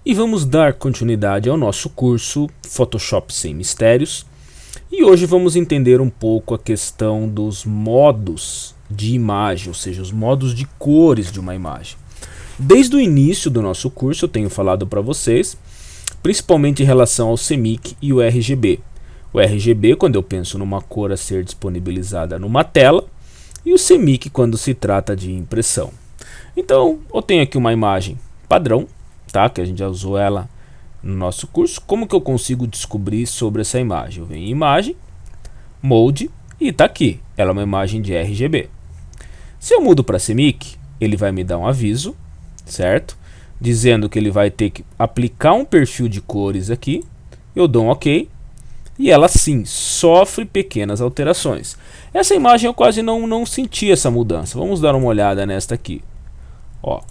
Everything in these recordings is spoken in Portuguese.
E vamos dar continuidade ao nosso curso Photoshop Sem Mistérios. E hoje vamos entender um pouco a questão dos modos de imagem, ou seja, os modos de cores de uma imagem. Desde o início do nosso curso eu tenho falado para vocês, principalmente em relação ao CMYK e o RGB. O RGB quando eu penso numa cor a ser disponibilizada numa tela, e o CMYK quando se trata de impressão. Então eu tenho aqui uma imagem padrão, tá? Que a gente já usou ela no nosso curso. Como que eu consigo descobrir sobre essa imagem? Eu venho em imagem, mode e está aqui. Ela é uma imagem de RGB. Se eu mudo para CMYK, ele vai me dar um aviso, certo? Dizendo que ele vai ter que aplicar um perfil de cores aqui. Eu dou um OK. E ela sim sofre pequenas alterações. Essa imagem eu quase não senti essa mudança. Vamos dar uma olhada nesta aqui. Ó.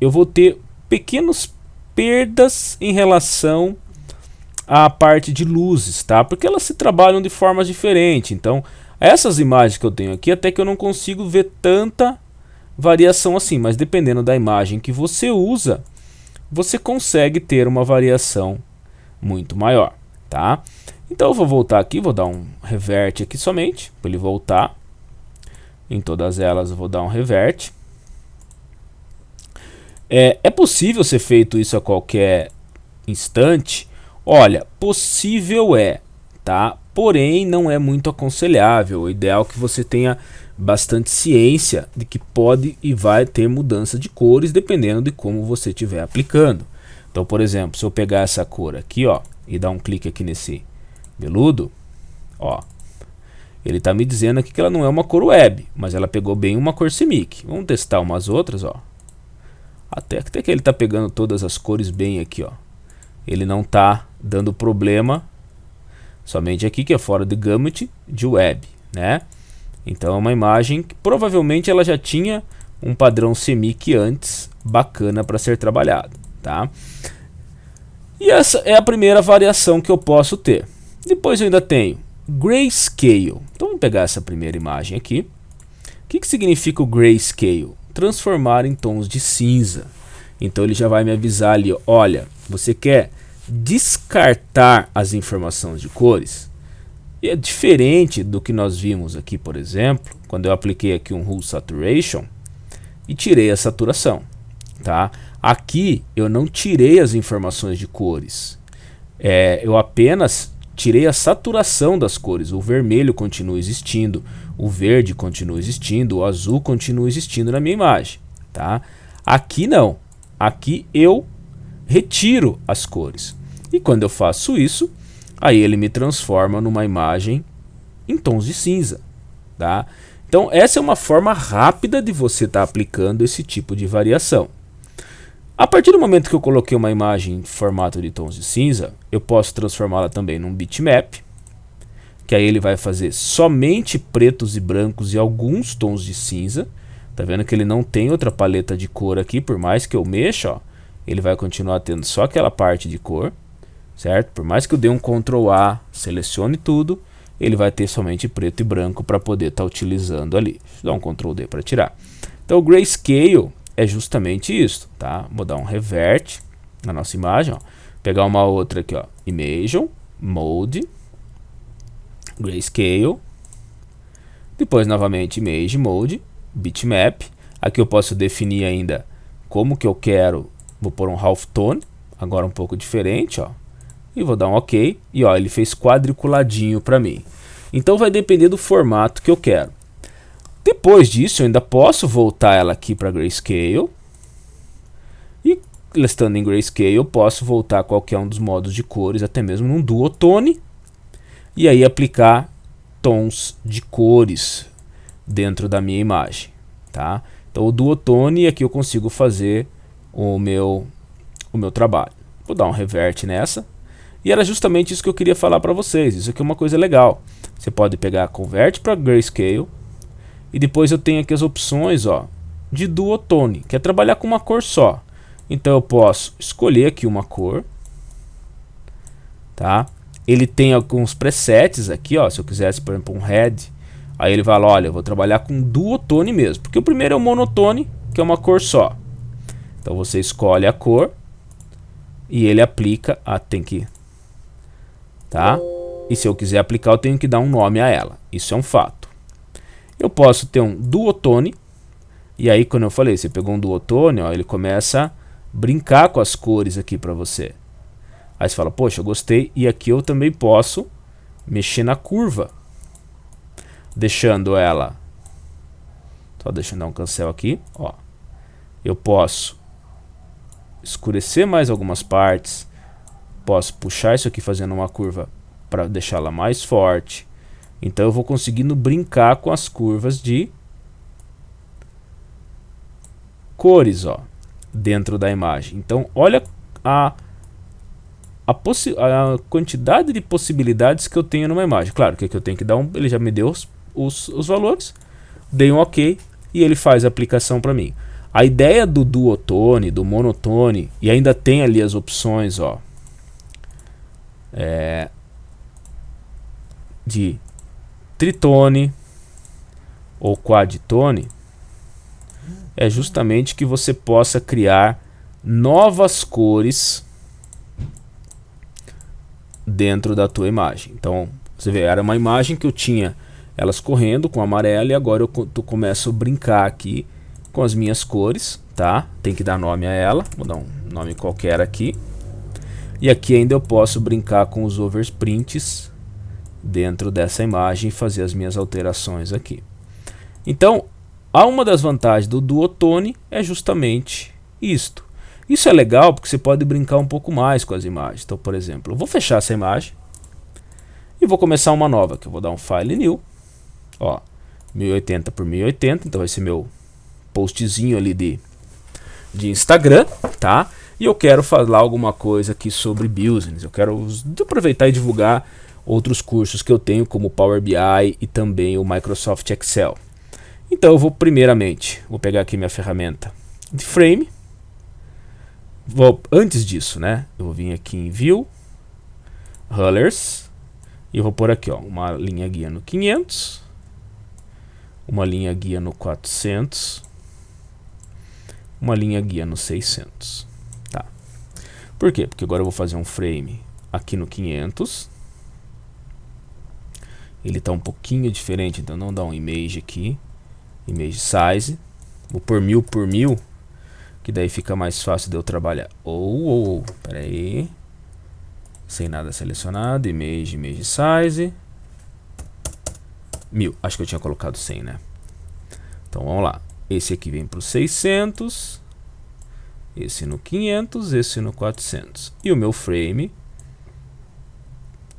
Eu vou ter pequenas perdas em relação à parte de luzes, tá? Porque elas se trabalham de formas diferentes. Então, essas imagens que eu tenho aqui, até que eu não consigo ver tanta variação assim. Mas dependendo da imagem que você usa, você consegue ter uma variação muito maior, tá? Então eu vou voltar aqui, vou dar um revert aqui somente, para ele voltar. Em todas elas eu vou dar um revert. É possível ser feito isso a qualquer instante? Olha, possível é, tá? Porém não é muito aconselhável. O ideal é que você tenha bastante ciência de que pode e vai ter mudança de cores dependendo de como você estiver aplicando. Então, por exemplo, se eu pegar essa cor aqui, ó, e dar um clique aqui nesse veludo, ó, ele está me dizendo aqui que ela não é uma cor web, mas ela pegou bem uma cor CMYK. Vamos testar umas outras, ó. Até que ele está pegando todas as cores bem aqui, ó. Ele não está dando problema somente aqui, que é fora de gamut de web, né? Então é uma imagem que provavelmente ela já tinha um padrão CMYK antes, bacana para ser trabalhado, tá? E essa é a primeira variação que eu posso ter. Depois eu ainda tenho Grayscale. Então vamos pegar essa primeira imagem aqui. O que significa o Grayscale? Transformar em tons de cinza. Então ele já vai me avisar ali, olha, você quer descartar as informações de cores? E é diferente do que nós vimos aqui, por exemplo, quando eu apliquei aqui um Hue Saturation e tirei a saturação, tá? Aqui eu não tirei as informações de cores, eu apenas tirei a saturação das cores. O vermelho continua existindo, o verde continua existindo, o azul continua existindo na minha imagem, tá? Aqui não, aqui eu retiro as cores. E quando eu faço isso, aí ele me transforma numa imagem em tons de cinza, tá? Então essa é uma forma rápida de você estar aplicando esse tipo de variação. A partir do momento que eu coloquei uma imagem em formato de tons de cinza, eu posso transformá-la também num bitmap, que aí ele vai fazer somente pretos e brancos e alguns tons de cinza. Tá vendo que ele não tem outra paleta de cor aqui, por mais que eu mexa, ó, ele vai continuar tendo só aquela parte de cor, certo? Por mais que eu dê um Ctrl A, selecione tudo, ele vai ter somente preto e branco para poder estar utilizando ali. Deixa eu dar um Ctrl D para tirar. Então o Grayscale é justamente isso, tá? Vou dar um revert na nossa imagem, ó. Pegar uma outra aqui, ó, Image, Mode, Grayscale, depois novamente Image, Mode, Bitmap. Aqui eu posso definir ainda como que eu quero. Vou pôr um Half Tone, agora um pouco diferente, ó, e vou dar um OK, e ó, ele fez quadriculadinho para mim. Então vai depender do formato que eu quero. Depois disso eu ainda posso voltar ela aqui para Grayscale, e estando em Grayscale eu posso voltar a qualquer um dos modos de cores, até mesmo num Duotone, e aí aplicar tons de cores dentro da minha imagem, tá? Então o Duotone aqui eu consigo fazer o meu trabalho. Vou dar um revert nessa, e era justamente isso que eu queria falar para vocês. Isso aqui é uma coisa legal. Você pode pegar, converte para Grayscale, e depois eu tenho aqui as opções, ó, de Duotone, que é trabalhar com uma cor só. Então eu posso escolher aqui uma cor, tá? Ele tem alguns presets aqui, ó, se eu quisesse, por exemplo, um red, aí ele fala, olha, eu vou trabalhar com Duotone mesmo, porque o primeiro é o monotone, que é uma cor só. Então você escolhe a cor e ele aplica. Tem que, tá? E se eu quiser aplicar, eu tenho que dar um nome a ela. Isso é um fato. Eu posso ter um duotone. E aí, quando eu falei, você pegou um duotone, ó, ele começa a brincar com as cores aqui para você. Aí você fala, poxa, eu gostei. E aqui eu também posso mexer na curva, deixando ela. Só deixa eu dar um cancel aqui, ó. Eu posso escurecer mais algumas partes. Posso puxar isso aqui fazendo uma curva para deixá-la mais forte. Então eu vou conseguindo brincar com as curvas de cores, ó, dentro da imagem. Então olha a quantidade de possibilidades que eu tenho numa imagem. Claro que eu tenho que dar ele já me deu os valores, dei um OK e ele faz a aplicação para mim. A ideia do duotone, do monotone, e ainda tem ali as opções, ó, de tritone ou quadtone, é justamente que você possa criar novas cores dentro da tua imagem. Então, você vê, era uma imagem que eu tinha elas correndo com amarelo e agora eu começo a brincar aqui com as minhas cores, tá? Tem que dar nome a ela, vou dar um nome qualquer aqui. E aqui ainda eu posso brincar com os overprints dentro dessa imagem e fazer as minhas alterações aqui. Então, uma das vantagens do duotone é justamente isto. Isso é legal porque você pode brincar um pouco mais com as imagens. Então, por exemplo, eu vou fechar essa imagem e vou começar uma nova, que eu vou dar um File New, ó, 1080 por 1080, então vai ser meu postzinho ali de Instagram, tá? E eu quero falar alguma coisa aqui sobre business. Eu quero aproveitar e divulgar outros cursos que eu tenho, como Power BI e também o Microsoft Excel. Então eu vou primeiramente, vou pegar aqui minha ferramenta de frame. Antes disso, né, eu vou vir aqui em View, Colors, e eu vou pôr aqui, ó, uma linha guia no 500, uma linha guia no 400, uma linha guia no 600, tá? Por quê? Porque agora eu vou fazer um frame aqui no 500, ele está um pouquinho diferente, então não dá um image aqui, image size, vou pôr 1000 por 1000, que daí fica mais fácil de eu trabalhar. Pera aí, sem nada selecionado, image size, 1000, acho que eu tinha colocado 100, né? Então vamos lá, esse aqui vem para o 600, esse no 500, esse no 400, e o meu frame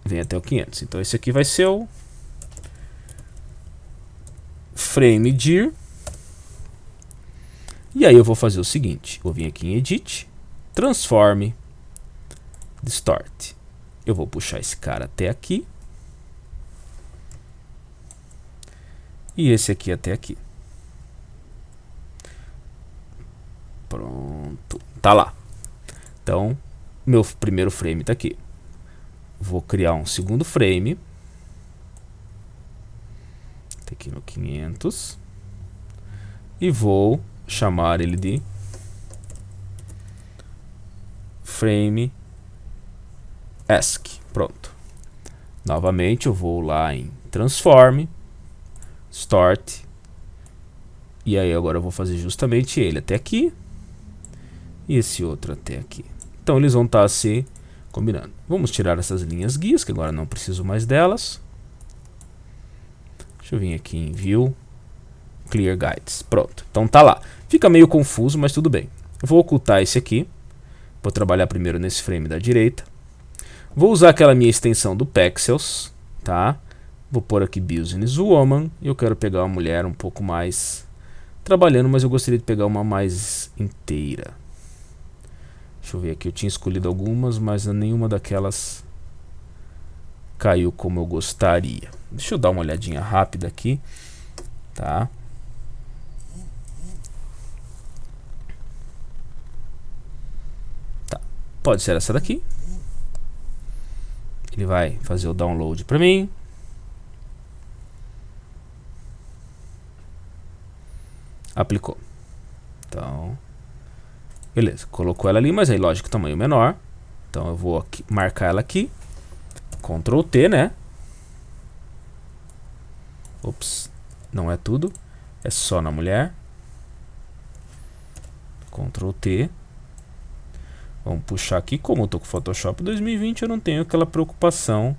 vem até o 500. Então esse aqui vai ser o frame dir. E aí eu vou fazer o seguinte, vou vir aqui em Edit, Transform, Distort. Eu vou puxar esse cara até aqui. E esse aqui até aqui. Pronto, tá lá. Então, meu primeiro frame tá aqui. Vou criar um segundo frame. Tá aqui no 500. E vou chamar ele de frame ask. Pronto. Novamente eu vou lá em Transform, Start. E aí agora eu vou fazer justamente ele até aqui. E esse outro até aqui. Então eles vão estar se combinando. Vamos tirar essas linhas guias, que agora não preciso mais delas. Deixa eu vir aqui em View, Clear Guides. Pronto, então tá lá. Fica meio confuso, mas tudo bem. Vou ocultar esse aqui. Vou trabalhar primeiro nesse frame da direita. Vou usar aquela minha extensão do Pexels, tá? Vou pôr aqui Business Woman. E eu quero pegar uma mulher um pouco mais trabalhando, mas eu gostaria de pegar uma mais inteira. Deixa eu ver aqui, eu tinha escolhido algumas, mas nenhuma daquelas caiu como eu gostaria. Deixa eu dar uma olhadinha rápida aqui, tá? Tá, pode ser essa daqui. Ele vai fazer o download para mim. Aplicou. Então, Beleza, colocou ela ali, mas aí lógico tamanho menor. Então eu vou aqui, marcar ela aqui. Ctrl T, né? Ops, não é tudo. É só na mulher. Ctrl T. Vamos puxar aqui. Como eu tô com Photoshop 2020, eu não tenho aquela preocupação,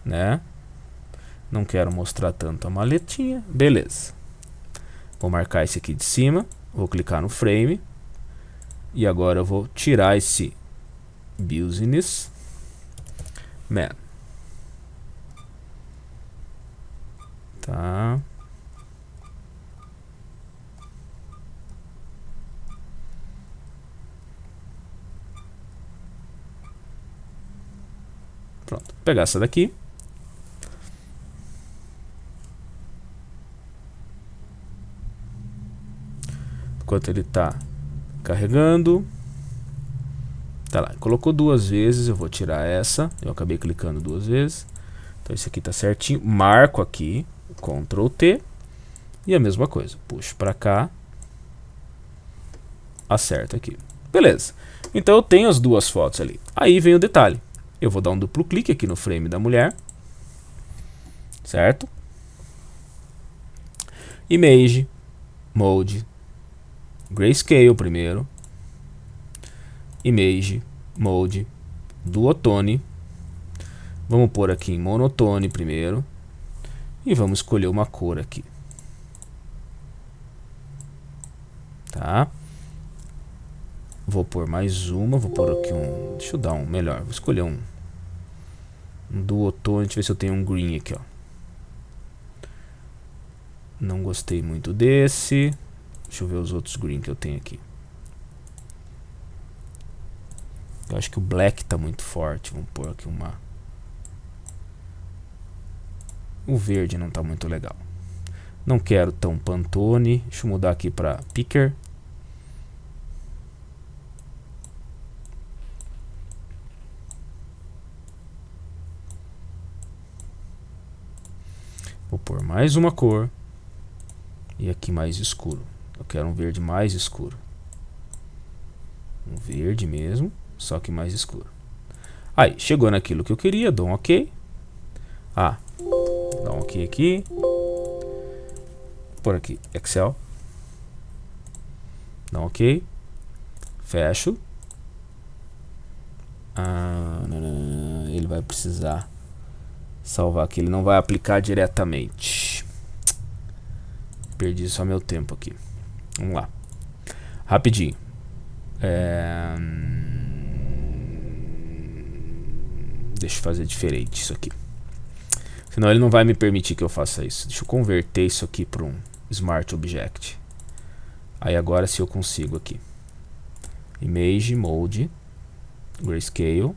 né? Não quero mostrar tanto a maletinha. Beleza. Vou marcar esse aqui de cima. Vou clicar no frame. E agora eu vou tirar esse business man. Tá. Pronto. Vou pegar essa daqui. Enquanto ele está carregando. Tá lá. Colocou duas vezes. Eu vou tirar essa. Eu acabei clicando duas vezes. Então esse aqui tá certinho. Marco aqui. Ctrl T. E a mesma coisa. Puxo para cá. Acerto aqui. Beleza. Então eu tenho as duas fotos ali. Aí vem o detalhe. Eu vou dar um duplo clique aqui no frame da mulher. Certo? Image. Mode. Grayscale primeiro. Image. Mode. Duotone. Vamos pôr aqui em monotone primeiro. E vamos escolher uma cor aqui. Tá? Vou pôr mais uma. Vou pôr aqui um... Deixa eu dar um melhor. Vou escolher um duotone. Deixa eu ver se eu tenho um green aqui, ó. Não gostei muito desse. Deixa eu ver os outros green que eu tenho aqui. Eu acho que o black tá muito forte. Vamos pôr aqui uma... O verde não tá muito legal. Não quero tão Pantone. Deixa eu mudar aqui para Picker. Vou pôr mais uma cor. E aqui mais escuro. Eu quero um verde mais escuro. Um verde mesmo, só que mais escuro. Aí, chegou naquilo que eu queria. Dou um OK. Ah, dá um OK aqui. Por aqui, Excel. Dá um OK. Fecho. Ele vai precisar salvar aqui. Ele não vai aplicar diretamente. Perdi só meu tempo aqui. Vamos lá. Rapidinho. Deixa eu fazer diferente isso aqui. Senão ele não vai me permitir que eu faça isso. Deixa eu converter isso aqui para um Smart Object. Aí agora se eu consigo aqui. Image, Mode, Grayscale.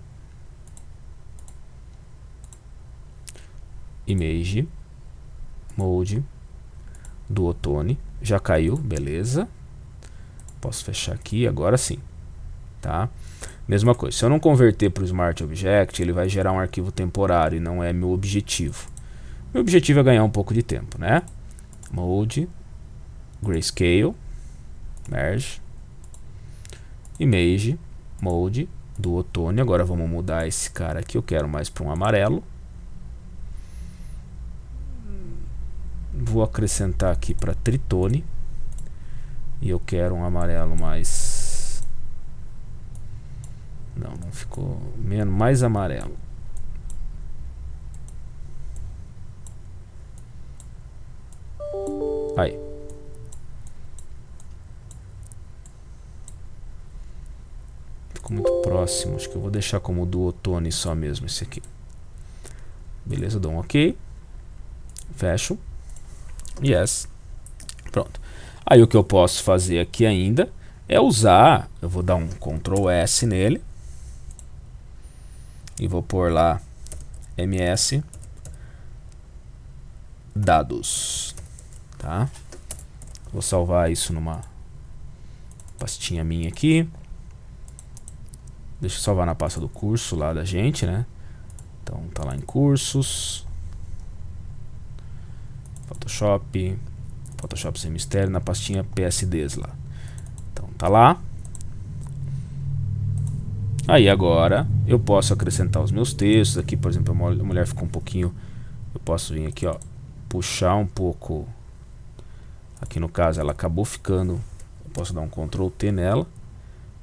Image, Mode, Duotone. Já caiu, beleza. Posso fechar aqui, agora sim. Tá? Mesma coisa, se eu não converter para o Smart Object, ele vai gerar um arquivo temporário e não é meu objetivo. Meu objetivo é ganhar um pouco de tempo, né? Mode, Grayscale, Merge, Image, Mode, Duotone. Agora vamos mudar esse cara aqui, eu quero mais para um amarelo. Vou acrescentar aqui para Tritone. E eu quero um amarelo mais... Não ficou menos, mais amarelo. Aí. Ficou muito próximo. Acho que eu vou deixar como duotone só mesmo esse aqui. Beleza, dou um OK. Fecho. Yes. Pronto. Aí o que eu posso fazer aqui ainda é usar... Eu vou dar um Ctrl S nele. E vou pôr lá MS dados, tá? Vou salvar isso numa pastinha minha aqui. Deixa eu salvar na pasta do curso lá da gente, né? Então tá lá em cursos, Photoshop sem mistério, na pastinha PSDs lá. Então tá lá. Aí agora eu posso acrescentar os meus textos aqui, por exemplo, a mulher ficou um pouquinho, eu posso vir aqui, ó, puxar um pouco. Aqui no caso ela acabou ficando, eu posso dar um Ctrl T nela,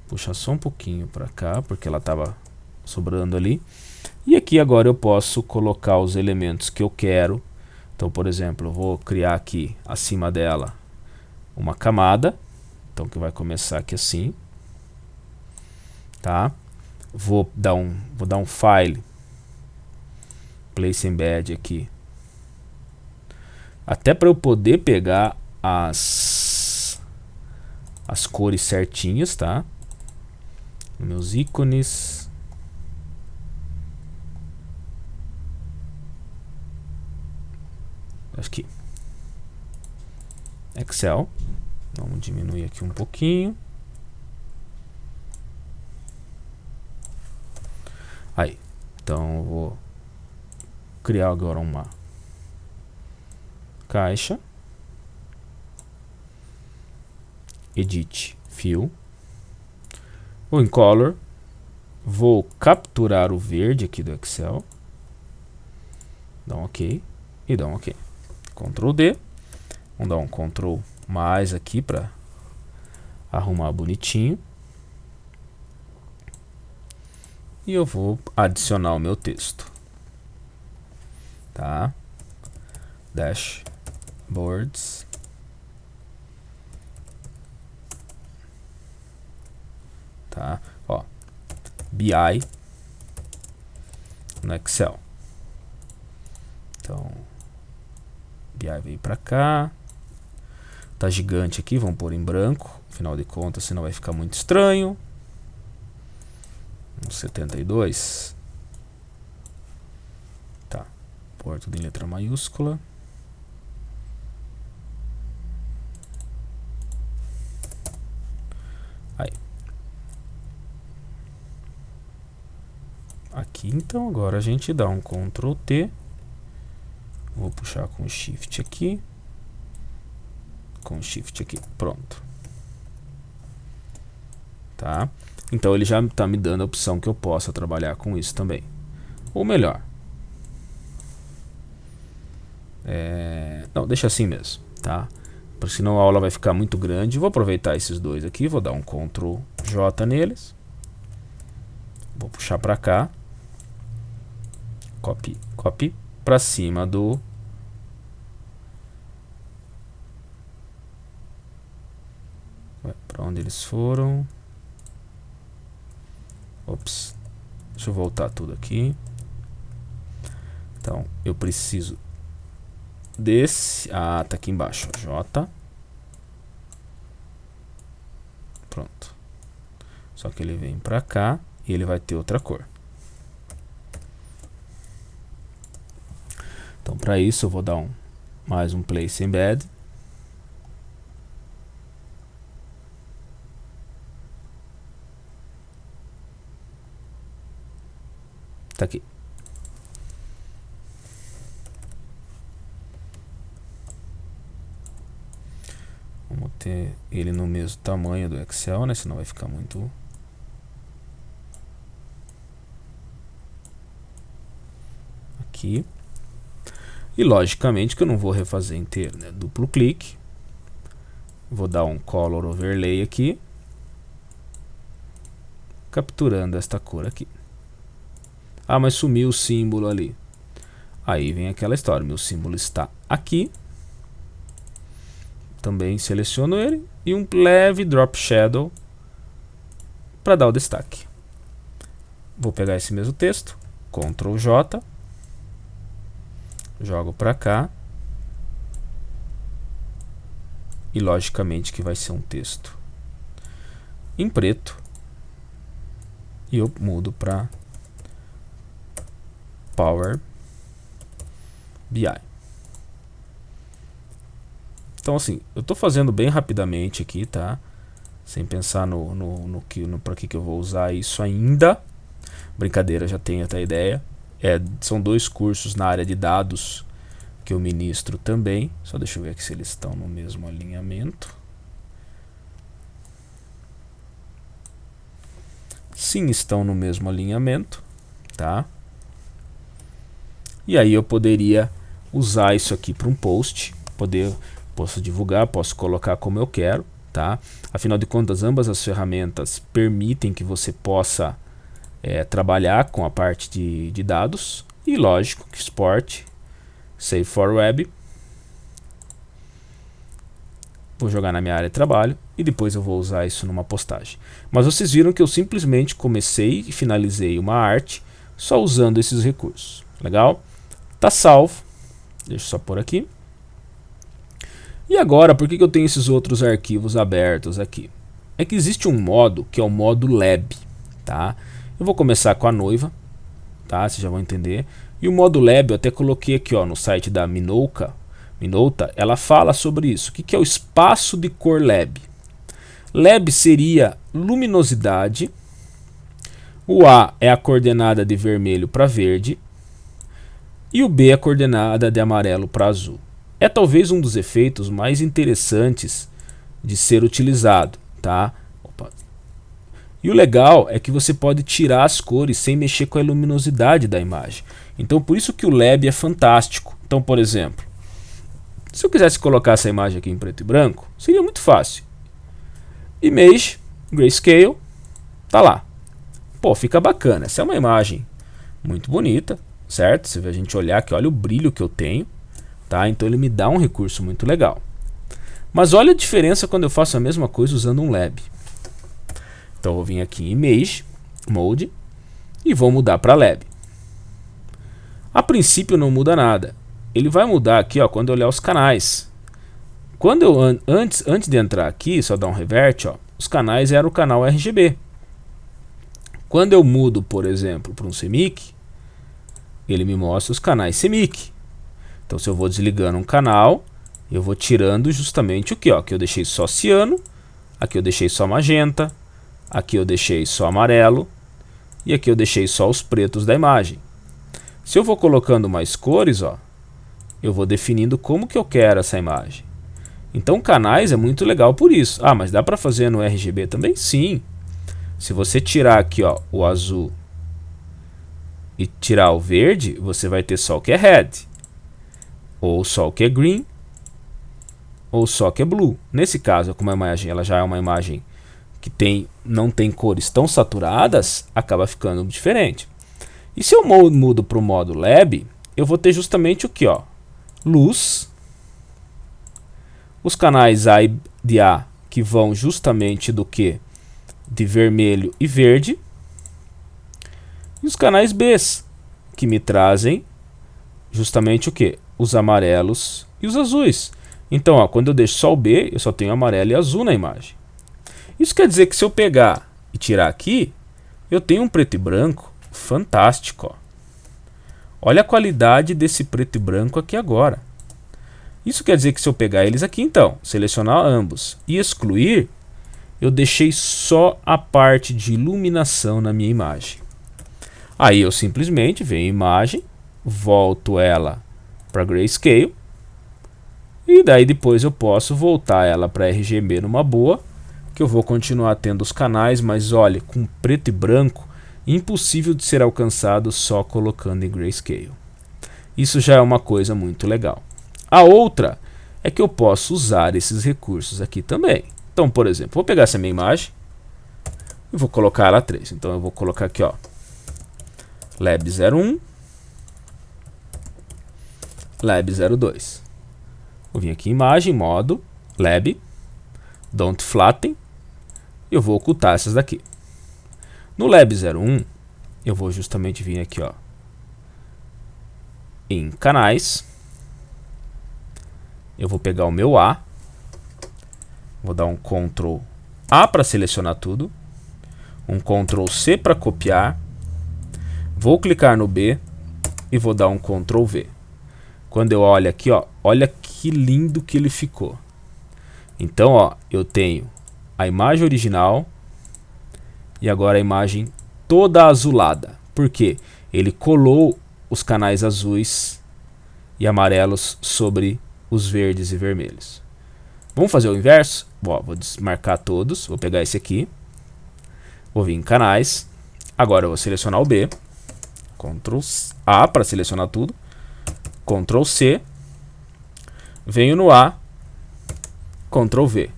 puxar só um pouquinho para cá, porque ela estava sobrando ali. E aqui agora eu posso colocar os elementos que eu quero. Então, por exemplo, eu vou criar aqui acima dela uma camada, então que vai começar aqui assim, tá? Vou dar um file, place embed aqui, até para eu poder pegar as cores certinhas, tá? Meus ícones. Acho que Excel. Vamos diminuir aqui um pouquinho. Aí, então eu vou criar agora uma caixa. Edit Fill. Vou em Color. Vou capturar o verde aqui do Excel. Dá um OK. E dá um OK. Ctrl D. Vamos dar um Ctrl mais aqui para arrumar bonitinho. E eu vou adicionar o meu texto, tá? Dashboards. Tá? Ó, BI no Excel. Então, BI veio para cá. Tá gigante aqui, vamos pôr em branco. Afinal de contas, senão vai ficar muito estranho. 72. Tá. Pôr tudo em letra maiúscula. Aí. Aqui, então, agora a gente dá um Ctrl T. Vou puxar com Shift aqui. Com Shift aqui. Pronto. Tá? Então ele já está me dando a opção que eu possa trabalhar com isso também. Ou melhor. Não, deixa assim mesmo, tá? Porque senão a aula vai ficar muito grande. Vou aproveitar esses dois aqui. Vou dar um Ctrl J neles. Vou puxar para cá. Copy para cima do... Para onde eles foram? Ops. Deixa eu voltar tudo aqui. Então, eu preciso desse... Ah, tá aqui embaixo. J. Pronto. Só que ele vem pra cá e ele vai ter outra cor. Então, para isso, eu vou dar mais um place embed. Tá aqui. Vamos ter ele no mesmo tamanho do Excel, né? Senão vai ficar muito... Aqui. E logicamente que eu não vou refazer inteiro, né? Duplo clique. Vou dar um Color Overlay aqui. Capturando esta cor aqui. Ah, mas sumiu o símbolo ali. Aí vem aquela história. Meu símbolo está aqui. Também seleciono ele. E um leve Drop Shadow para dar o destaque. Vou pegar esse mesmo texto. Ctrl J. Jogo para cá. E logicamente que vai ser um texto em preto. E eu mudo para Power BI. Então assim, eu estou fazendo bem rapidamente aqui, tá? Sem pensar para que eu vou usar isso ainda. Brincadeira, já tenho até ideia. São dois cursos na área de dados que eu ministro também. Só deixa eu ver aqui se eles estão no mesmo alinhamento. sim estão no mesmo alinhamento, tá? E aí eu poderia usar isso aqui para um post, posso divulgar, posso colocar como eu quero, tá? Afinal de contas, ambas as ferramentas permitem que você possa trabalhar com a parte de dados, e lógico que export, save for web, vou jogar na minha área de trabalho e depois eu vou usar isso numa postagem. Mas vocês viram que eu simplesmente comecei e finalizei uma arte só usando esses recursos. Legal? Tá salvo. Deixa eu só pôr aqui. E agora, por que eu tenho esses outros arquivos abertos aqui? É que existe um modo que é o modo Lab, tá? Eu vou começar com a noiva, tá? Vocês já vão entender. E o modo Lab eu até coloquei aqui, ó, no site da Minolta, ela fala sobre isso. O que é o espaço de cor Lab? Lab seria luminosidade. O A é a coordenada de vermelho para verde. E o B é a coordenada de amarelo para azul. É talvez um dos efeitos mais interessantes de ser utilizado, tá? Opa. E o legal é que você pode tirar as cores sem mexer com a luminosidade da imagem. Então por isso que o Lab é fantástico. Então, por exemplo, se eu quisesse colocar essa imagem aqui em preto e branco, seria muito fácil. Image, Grayscale, tá lá. Pô, fica bacana. Essa é uma imagem muito bonita, certo? Se a gente olhar aqui, olha o brilho que eu tenho, tá? Então ele me dá um recurso muito legal. Mas olha a diferença quando eu faço a mesma coisa usando um Lab. Então eu vou vir aqui em Image, Mode, e vou mudar para Lab. A princípio não muda nada. Ele vai mudar aqui, ó, quando eu olhar os canais. Quando eu antes de entrar aqui, só dar um revert, ó, os canais eram o canal RGB. Quando eu mudo, por exemplo, para um CMYK, ele me mostra os canais CMYK. Então se eu vou desligando um canal, eu vou tirando justamente o que, ó, aqui eu deixei só ciano, aqui eu deixei só magenta, aqui eu deixei só amarelo e aqui eu deixei só os pretos da imagem. Se eu vou colocando mais cores, ó, eu vou definindo como que eu quero essa imagem. Então canais é muito legal por isso. Ah, mas dá para fazer no RGB também? Sim. Se você tirar aqui, ó, o azul e tirar o verde, você vai ter só o que é red, ou só o que é green, ou só o que é blue. Nesse caso, como a imagem ela já é uma imagem que não tem cores tão saturadas, acaba ficando diferente. E se eu mudo para o modo Lab, eu vou ter justamente o que, ó, luz, os canais A e de A que vão justamente do que? De vermelho e verde, e os canais B que me trazem justamente o que? Os amarelos e os azuis. Então, ó, quando eu deixo só o B, eu só tenho amarelo e azul na imagem. Isso quer dizer que se eu pegar e tirar aqui, eu tenho um preto e branco fantástico, ó. Olha a qualidade desse preto e branco aqui agora. Isso quer dizer que se eu pegar eles aqui, então, selecionar ambos e excluir, eu deixei só a parte de iluminação na minha imagem. Aí eu simplesmente venho em imagem, volto ela para Grayscale, e daí depois eu posso voltar ela para RGB numa boa, que eu vou continuar tendo os canais, mas olha, com preto e branco, impossível de ser alcançado só colocando em Grayscale. Isso já é uma coisa muito legal. A outra é que eu posso usar esses recursos aqui também. Então, por exemplo, vou pegar essa minha imagem e vou colocar ela 3. Então eu vou colocar aqui, ó, Lab 01, Lab 02. Vou vir aqui em imagem, modo, Lab, Don't Flatten, e eu vou ocultar essas daqui. No Lab 01, eu vou justamente vir aqui, ó, em canais, eu vou pegar o meu A, vou dar um Ctrl A para selecionar tudo, um Ctrl C para copiar, vou clicar no B e vou dar um Ctrl V. Quando eu olho aqui, ó, olha que lindo que ele ficou. Então, ó, eu tenho a imagem original e agora a imagem toda azulada. Por quê? Ele colou os canais azuis e amarelos sobre os verdes e vermelhos. Vamos fazer o inverso? Ó, vou desmarcar todos, vou pegar esse aqui, vou vir em canais, Agora eu vou selecionar o B, Ctrl A para selecionar tudo, Ctrl C, venho no A, Ctrl V.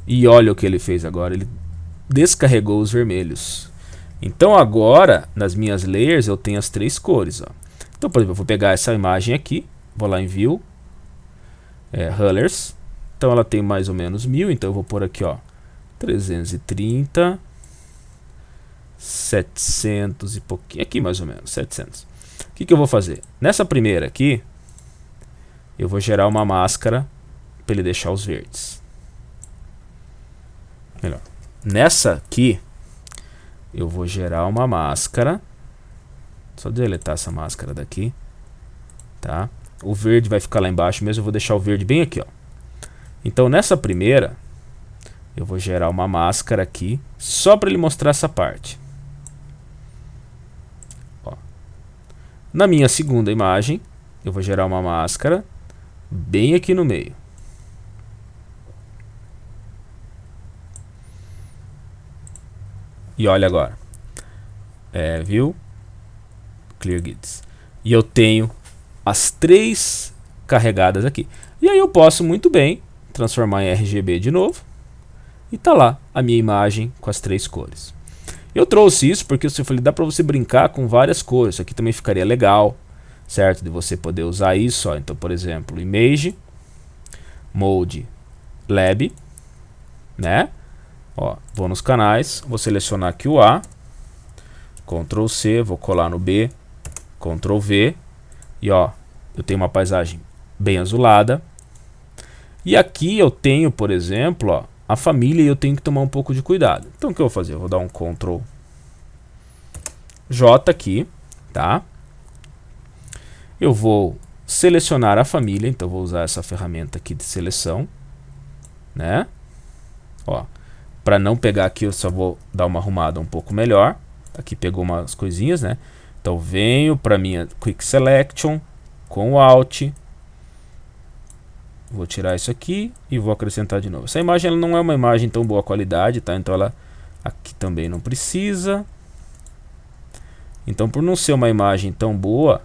E olha o que ele fez agora, ele descarregou os vermelhos. Então agora, nas minhas layers, eu tenho as 3 cores. Ó. Então, por exemplo, eu vou pegar essa imagem aqui, vou lá em View, Colors. Então ela tem mais ou menos 1000, então eu vou pôr aqui, ó, 330, 700 e pouquinho, aqui mais ou menos, 700. O que eu vou fazer? Nessa primeira aqui, eu vou gerar uma máscara para ele deixar os verdes. Melhor. Nessa aqui, eu vou gerar uma máscara. Só deletar essa máscara daqui. Tá? O verde vai ficar lá embaixo mesmo. Eu vou deixar o verde bem aqui, ó. Então nessa primeira, eu vou gerar uma máscara aqui, só para ele mostrar essa parte. Ó. Na minha segunda imagem, eu vou gerar uma máscara bem aqui no meio. E olha agora. View, Clear Grids. E eu tenho as 3 carregadas aqui. E aí eu posso muito bem transformar em RGB de novo. E tá lá a minha imagem com as 3 cores. Eu trouxe isso porque eu falei, dá para você brincar com várias cores. Isso aqui também ficaria legal, certo? De você poder usar isso. Ó. Então, por exemplo, Image, Mode, Lab, né? Ó, vou nos canais, vou selecionar aqui o A, Ctrl C, vou colar no B, Ctrl V, e ó, eu tenho uma paisagem bem azulada. E aqui eu tenho, por exemplo, ó, a família, e eu tenho que tomar um pouco de cuidado. Então o que eu vou fazer? Eu vou dar um Ctrl J aqui, tá? Eu vou selecionar a família, então vou usar essa ferramenta aqui de seleção, né? Ó, para não pegar aqui, eu só vou dar uma arrumada um pouco melhor. Aqui pegou umas coisinhas, né? Então venho para minha Quick Selection com o Alt. Vou tirar isso aqui e vou acrescentar de novo. Essa imagem ela não é uma imagem tão boa qualidade, tá? Então ela aqui também não precisa. Então por não ser uma imagem tão boa,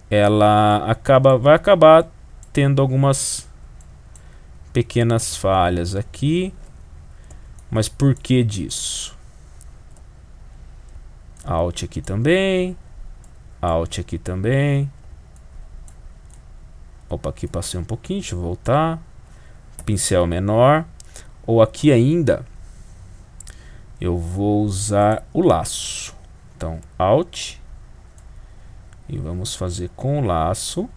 ela vai acabar tendo algumas pequenas falhas aqui. Mas por que disso? Alt aqui também. Alt aqui também. Opa, aqui passei um pouquinho, deixa eu voltar. Pincel menor. Ou aqui ainda, eu vou usar o laço. Então, Alt. E vamos fazer com o laço.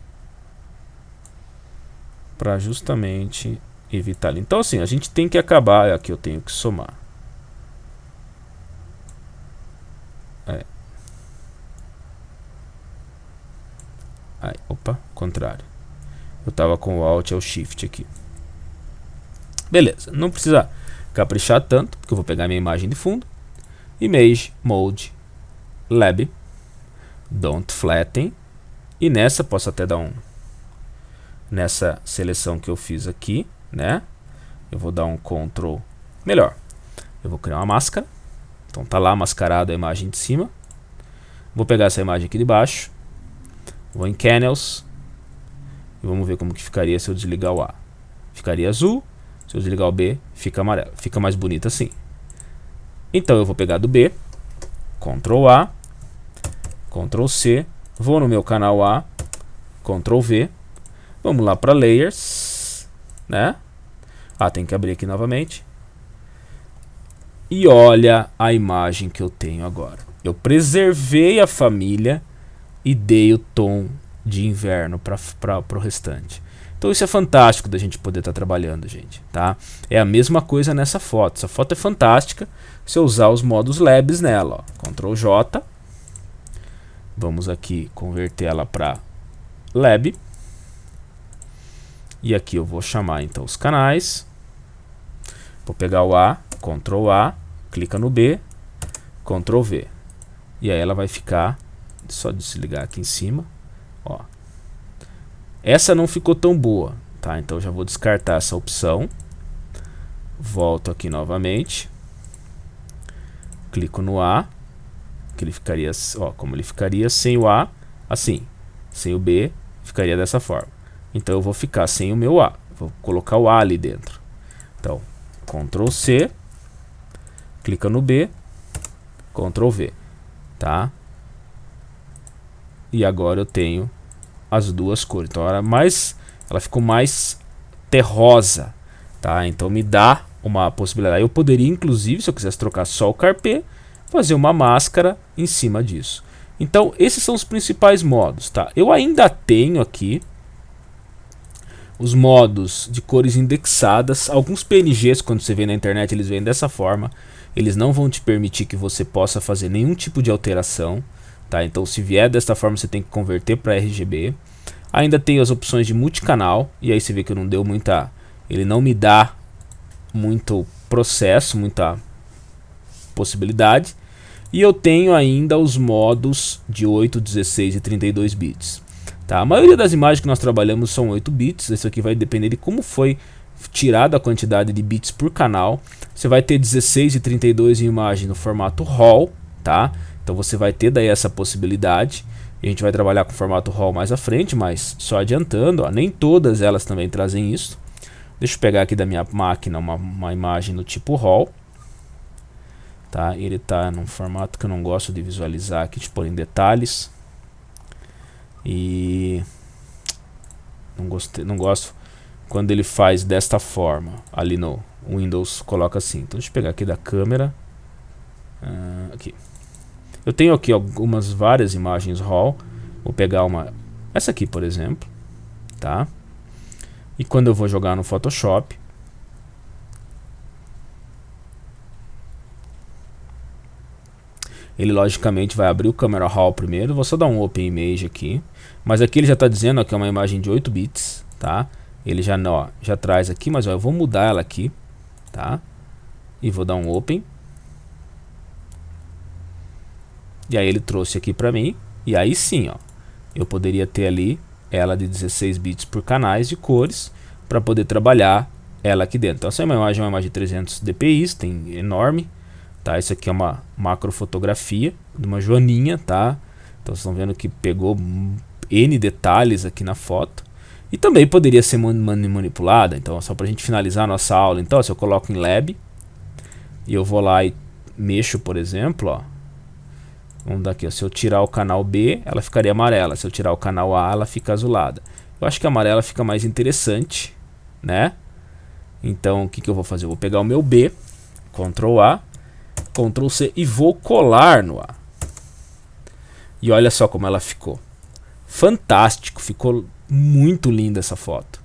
Para justamente evitar. Então assim, a gente tem que acabar. Aqui eu tenho que somar. Opa, contrário. Eu tava com o Alt e o Shift aqui. Beleza, não precisa caprichar tanto, porque eu vou pegar minha imagem de fundo. Image, Mode, Lab, Don't Flatten. E nessa posso até dar nessa seleção que eu fiz aqui, né? Eu vou dar um Ctrl. Melhor, eu vou criar uma máscara. Então tá lá mascarada a imagem de cima. Vou pegar essa imagem aqui de baixo. Vou em Channels. E vamos ver como que ficaria se eu desligar o A. Ficaria azul. Se eu desligar o B, fica amarelo. Fica mais bonito assim. Então eu vou pegar do B. Ctrl A. Ctrl C. Vou no meu canal A. Ctrl V. Vamos lá para Layers. Né? Tem que abrir aqui novamente. E olha a imagem que eu tenho agora. Eu preservei a família e dei o tom de inverno para o restante. Então isso é fantástico da gente poder estar trabalhando, gente, tá? É a mesma coisa nessa foto. Essa foto é fantástica se eu usar os modos Labs nela, ó. Ctrl J. Vamos aqui converter ela para Lab. E aqui eu vou chamar então os canais. Vou pegar o A, Ctrl A, clica no B, Ctrl V. E aí ela vai ficar, só desligar aqui em cima, ó. Essa não ficou tão boa, tá? Então já vou descartar essa opção. Volto aqui novamente. Clico no A, Que ele ficaria, ó, como ele ficaria sem o A, assim, sem o B, ficaria dessa forma. Então eu vou ficar sem o meu A, vou colocar o A ali dentro. Então, Ctrl C, clica no B, Ctrl V, tá? E agora eu tenho as duas cores. Então ela ficou mais terrosa, tá? Então me dá uma possibilidade. Eu poderia, inclusive, se eu quisesse trocar só o carpê, fazer uma máscara em cima disso. Então esses são os principais modos, tá? Eu ainda tenho aqui os modos de cores indexadas. Alguns PNGs, quando você vê na internet, eles vêm dessa forma. Eles não vão te permitir que você possa fazer nenhum tipo de alteração, tá? Então se vier desta forma, você tem que converter para RGB. Ainda tem as opções de multicanal, e aí você vê que não deu muita, ele não me dá muito processo, muita possibilidade. E eu tenho ainda os modos de 8, 16 e 32 bits. Tá? A maioria das imagens que nós trabalhamos são 8 bits. Isso aqui vai depender de como foi tirada a quantidade de bits por canal. Você vai ter 16 e 32 em imagem no formato RAW, tá? Então você vai ter daí essa possibilidade. A gente vai trabalhar com o formato RAW mais à frente, mas só adiantando, ó, nem todas elas também trazem isso. Deixa eu pegar aqui da minha máquina uma imagem no tipo RAW. Tá? Ele está num formato que eu não gosto de visualizar aqui, tipo em detalhes. E não gosto quando ele faz desta forma. Ali no Windows coloca assim. Então deixa eu pegar aqui da câmera. Aqui. Eu tenho aqui várias imagens RAW. Vou pegar essa aqui, por exemplo, tá? E quando eu vou jogar no Photoshop, ele logicamente vai abrir o Camera Raw primeiro. Vou só dar um Open Image aqui. Mas aqui ele já está dizendo que é uma imagem de 8 bits, tá? Ele já traz aqui, mas ó, eu vou mudar ela aqui, tá? E vou dar um Open. E aí ele trouxe aqui para mim. E aí sim, ó, eu poderia ter ali ela de 16 bits por canais de cores para poder trabalhar ela aqui dentro. Então essa é uma imagem de 300 dpi, tem enorme. Tá, isso aqui é uma macrofotografia de uma joaninha, tá? Então vocês estão vendo que pegou N detalhes aqui na foto. E também poderia ser manipulada. Então só para a gente finalizar a nossa aula. Então se eu coloco em Lab e eu vou lá e mexo, por exemplo, ó, vamos dar aqui, ó, se eu tirar o canal B, ela ficaria amarela. Se eu tirar o canal A, ela fica azulada. Eu acho que a amarela fica mais interessante, né? Então o que eu vou fazer? Eu vou pegar o meu B, Ctrl A, Ctrl C e vou colar no A. E olha só como ela ficou. Fantástico, ficou muito linda essa foto.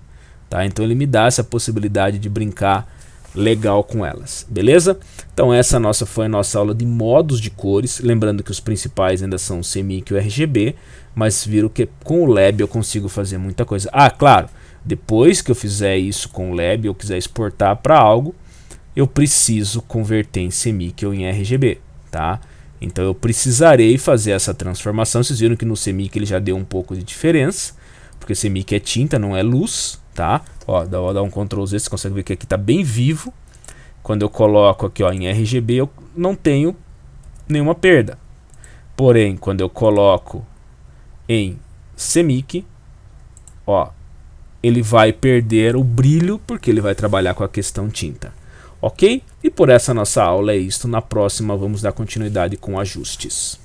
Tá? Então ele me dá essa possibilidade de brincar legal com elas. Beleza? Então essa foi a nossa aula de modos de cores. Lembrando que os principais ainda são o CMYK e o RGB. Mas viram que com o Lab eu consigo fazer muita coisa. Ah, claro, depois que eu fizer isso com o Lab, eu quiser exportar para algo, eu preciso converter em CMYK ou em RGB, tá? Então eu precisarei fazer essa transformação. Vocês viram que no CMYK ele já deu um pouco de diferença, porque CMYK é tinta, não é luz, tá? Ó, dá um Ctrl Z, você consegue ver que aqui está bem vivo. Quando eu coloco aqui, ó, em RGB, eu não tenho nenhuma perda. Porém, quando eu coloco em CMYK, ó, ele vai perder o brilho, porque ele vai trabalhar com a questão tinta. Ok? E por essa nossa aula é isto. Na próxima vamos dar continuidade com ajustes.